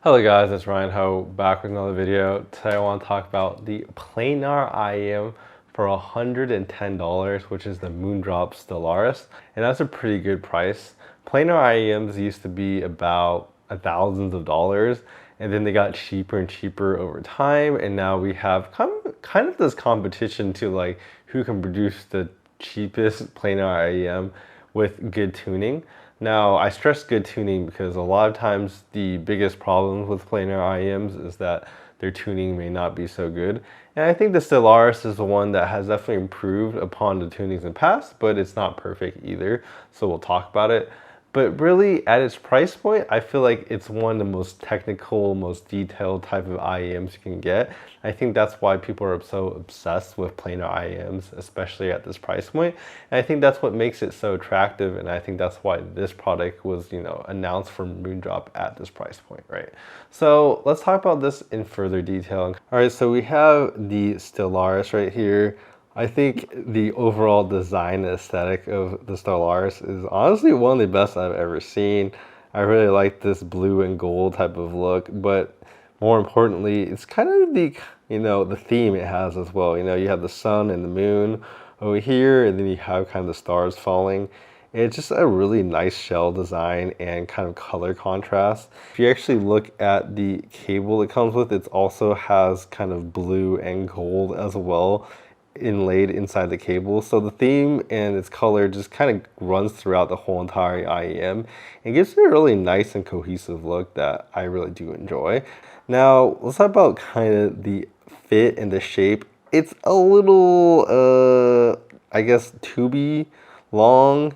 Hello guys, it's Ryan Ho back with another video. Today I want to talk about the Planar IEM for $110, which is the Moondrop Stellaris, and that's a pretty good price. Planar IEMs used to be about thousands of dollars, and then they got cheaper and cheaper over time, and now we have kind of this competition to like who can produce the cheapest Planar IEM with good tuning. Now, I stress good tuning because a lot of times the biggest problems with planar IEMs is that their tuning may not be so good. And I think the Stellaris is the one that has definitely improved upon the tunings in the past, but it's not perfect either. So we'll talk about it. But really, at its price point, I feel like it's one of the most technical, most detailed type of IEMs you can get. I think that's why people are so obsessed with planar IEMs, especially at this price point. And I think that's what makes it so attractive, and I think that's why this product was, announced from Moondrop at this price point, right? So let's talk about this in further detail. All right, so we have the Stellaris right here. I think the overall design aesthetic of the Stellaris is honestly one of the best I've ever seen. I really like this blue and gold type of look, but more importantly, it's kind of the theme it has as well. You have the sun and the moon over here, and then you have kind of the stars falling. It's just a really nice shell design and kind of color contrast. If you actually look at the cable it comes with, it also has kind of blue and gold as well inlaid inside the cable. So the theme and its color just kind of runs throughout the whole entire IEM and gives it a really nice and cohesive look that I really do enjoy. Now, let's talk about kind of the fit and the shape. It's a little, I guess, tubey long.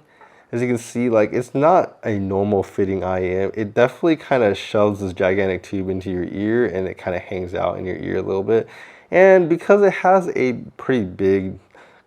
As you can see, like, it's not a normal fitting IEM. It definitely kind of shoves this gigantic tube into your ear and it kind of hangs out in your ear a little bit. And because it has a pretty big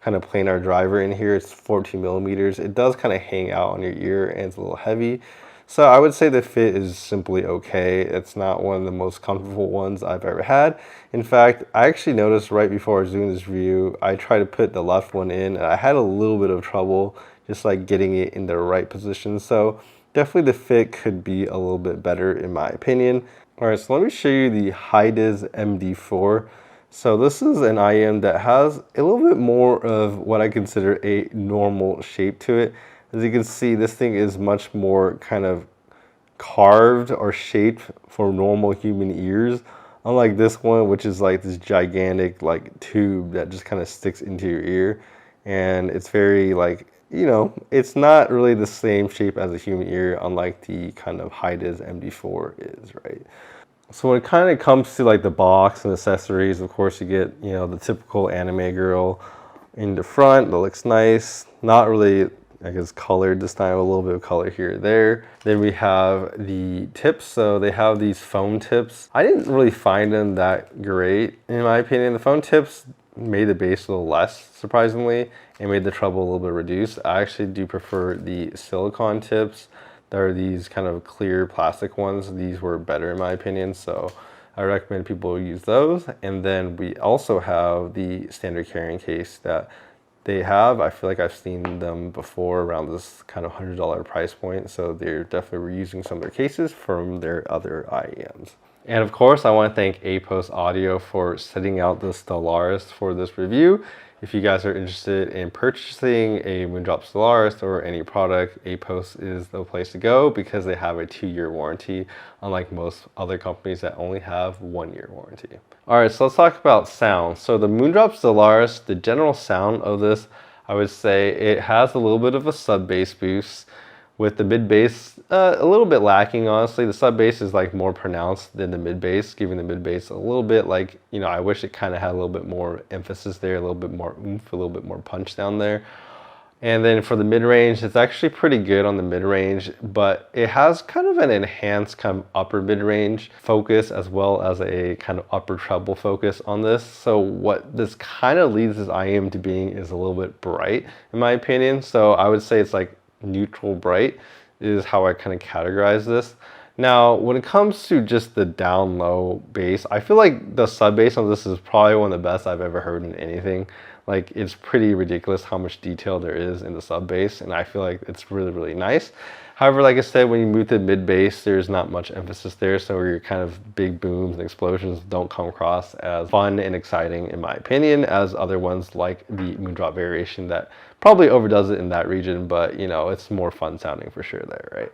kind of planar driver in here, it's 14 millimeters, it does kind of hang out on your ear and it's a little heavy. So I would say the fit is simply okay. It's not one of the most comfortable ones I've ever had. In fact, I actually noticed right before I was doing this review, I tried to put the left one in and I had a little bit of trouble just like getting it in the right position. So definitely the fit could be a little bit better in my opinion. All right, so let me show you the HiDis MD4. So this is an IEM that has a little bit more of what I consider a normal shape to it. As you can see, this thing is much more kind of carved or shaped for normal human ears. Unlike this one, which is like this gigantic like tube that just kind of sticks into your ear. And it's very like, it's not really the same shape as a human ear, unlike the kind of HiDis MD4 is, right? So when it kind of comes to like the box and accessories, of course you get, the typical anime girl in the front that looks nice. Not really, I guess, colored this time, a little bit of color here or there. Then we have the tips. So they have these foam tips. I didn't really find them that great, in my opinion. The foam tips made the bass a little less, surprisingly, and made the treble a little bit reduced. I actually do prefer the silicone tips. There are these kind of clear plastic ones. These were better in my opinion, so I recommend people use those. And then we also have the standard carrying case that they have. I feel like I've seen them before around this kind of $100 price point, so they're definitely reusing some of their cases from their other IEMs. And of course, I want to thank APOS Audio for setting out the Stellaris for this review. If you guys are interested in purchasing a Moondrop Stellaris or any product, APOS is the place to go because they have a 2-year warranty, unlike most other companies that only have 1-year warranty. All right, so let's talk about sound. So the Moondrop Stellaris, the general sound of this, I would say it has a little bit of a sub bass boost, with the mid bass a little bit lacking, honestly. The sub bass is like more pronounced than the mid bass, giving the mid bass a little bit like, I wish it kind of had a little bit more emphasis there, a little bit more oomph, a little bit more punch down there. And then for the mid range, it's actually pretty good on the mid range, but it has kind of an enhanced kind of upper mid range focus as well as a kind of upper treble focus on this. So what this kind of leads this IEM to being is a little bit bright, in my opinion. So I would say it's like neutral bright is how I kind of categorize this. Now, when it comes to just the down low bass, I feel like the sub bass on this is probably one of the best I've ever heard in anything. Like, it's pretty ridiculous how much detail there is in the sub bass, and I feel like it's really, really nice. However, like I said, when you move to mid bass, there's not much emphasis there, so your kind of big booms and explosions don't come across as fun and exciting, in my opinion, as other ones like the Moondrop variation that probably overdoes it in that region, but you know, it's more fun sounding for sure there, right?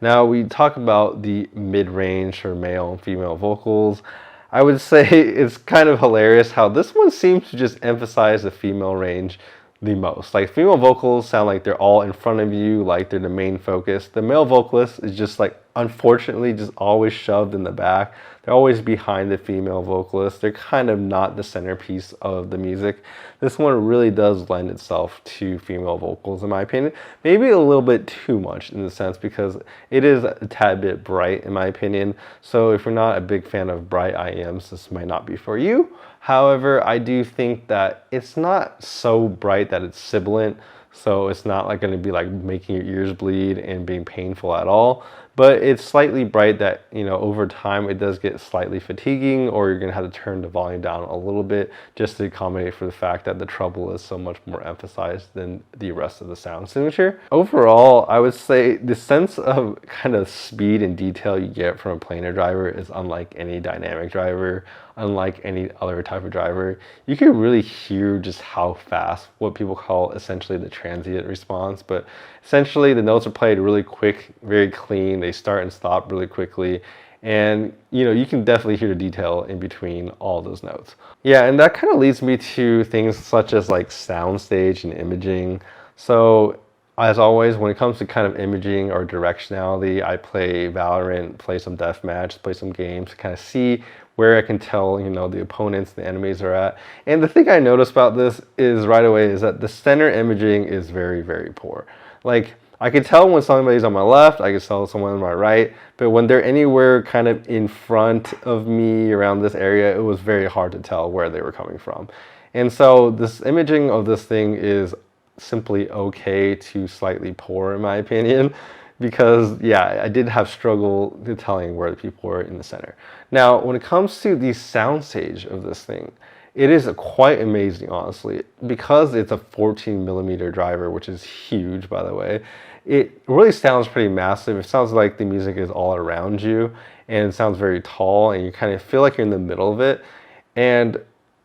Now we talk about the mid-range for male and female vocals. I would say it's kind of hilarious how this one seems to just emphasize the female range the most. Like female vocals sound like they're all in front of you, like they're the main focus. The male vocalist is just like, unfortunately, just always shoved in the back. They're always behind the female vocalist. They're kind of not the centerpiece of the music. This one really does lend itself to female vocals, in my opinion. Maybe a little bit too much in the sense because it is a tad bit bright, in my opinion. So if you're not a big fan of bright IEMs, this might not be for you. However, I do think that it's not so bright that it's sibilant, so it's not like going to be like making your ears bleed and being painful at all. But it's slightly bright that, you know, over time it does get slightly fatiguing, or you're going to have to turn the volume down a little bit just to accommodate for the fact that the treble is so much more emphasized than the rest of the sound signature. Overall, I would say the sense of kind of speed and detail you get from a planar driver is unlike any dynamic driver, unlike any other type of driver. You can really hear just how fast, what people call essentially the transient response, but essentially the notes are played really quick, very clean. They start and stop really quickly. And you know, you can definitely hear the detail in between all those notes. Yeah, and that kind of leads me to things such as like soundstage and imaging. So as always, when it comes to kind of imaging or directionality, I play Valorant, play some deathmatch, play some games to kind of see where I can tell, you know, the opponents, the enemies are at. And the thing I noticed about this is right away is that the center imaging is very, very poor. Like, I could tell when somebody's on my left, I could tell someone on my right, but when they're anywhere kind of in front of me around this area, it was very hard to tell where they were coming from. And so this imaging of this thing is simply okay to slightly poor, in my opinion, because yeah, I did have struggle to telling where the people were in the center. Now, when it comes to the soundstage of this thing, it is quite amazing, honestly, because it's a 14mm driver, which is huge, by the way. It really sounds pretty massive. It sounds like the music is all around you, and it sounds very tall, and you kind of feel like you're in the middle of it. And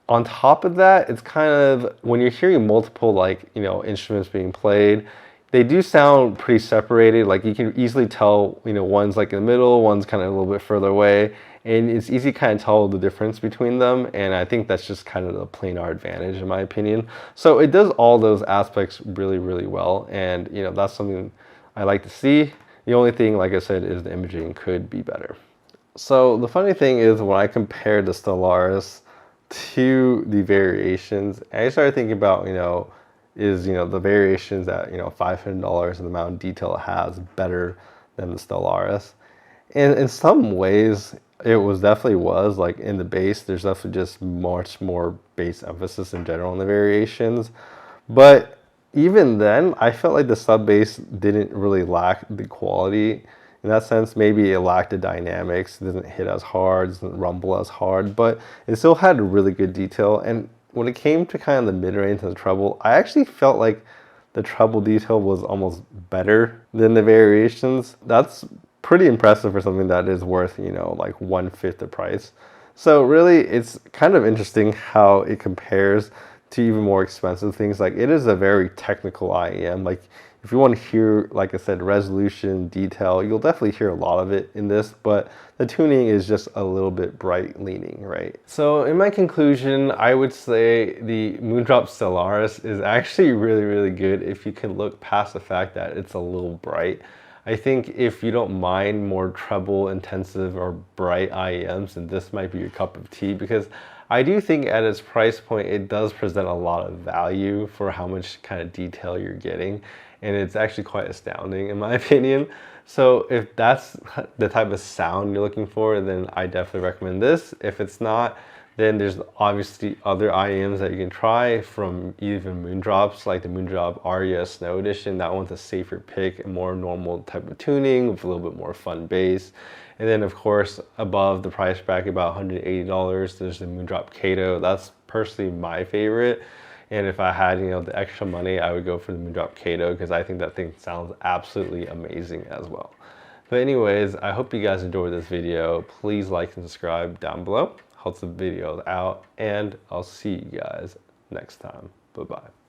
on top of that, it's kind of, when you're hearing multiple, like, you know, instruments being played, they do sound pretty separated. Like, you can easily tell, you know, one's like in the middle, one's kind of a little bit further away, and it's easy to kind of tell the difference between them. And I think that's just kind of the planar advantage, in my opinion. So it does all those aspects really, really well, and you know, that's something I like to see. The only thing, like I said, is the imaging could be better. So the funny thing is, when I compared the Stellaris to the variations, I started thinking about, you know, is, you know, the variations at, you know, $500 and the amount of detail it has better than the Stellaris. And in some ways, it was like in the bass, there's definitely just much more bass emphasis in general in the variations. But even then, I felt like the sub bass didn't really lack the quality. In that sense, maybe it lacked the dynamics, it doesn't hit as hard, doesn't rumble as hard, but it still had really good detail. And when it came to kind of the mid-range and the treble, I actually felt like the treble detail was almost better than the variations. That's pretty impressive for something that is worth, you know, like 1/5 the price. So really, it's kind of interesting how it compares to even more expensive things. Like, it is a very technical IEM. Like, if you want to hear, like I said, resolution, detail, you'll definitely hear a lot of it in this, but the tuning is just a little bit bright leaning, right? So in my conclusion, I would say the Moondrop Stellaris is actually really, really good if you can look past the fact that it's a little bright. I think if you don't mind more treble intensive or bright IEMs, then this might be your cup of tea, because I do think at its price point, it does present a lot of value for how much kind of detail you're getting. And it's actually quite astounding, in my opinion. So if that's the type of sound you're looking for, then I definitely recommend this. If it's not, then there's obviously other IEMs that you can try from even Moondrops, like the Moondrop Aria Snow Edition. That one's a safer pick, a more normal type of tuning with a little bit more fun bass. And then of course, above the price bracket, about $180, there's the Moondrop Kato. That's personally my favorite. And if I had, you know, the extra money, I would go for the Moondrop Kato because I think that thing sounds absolutely amazing as well. But anyways, I hope you guys enjoyed this video. Please like and subscribe down below. Helps the videos out, and I'll see you guys next time. Bye-bye.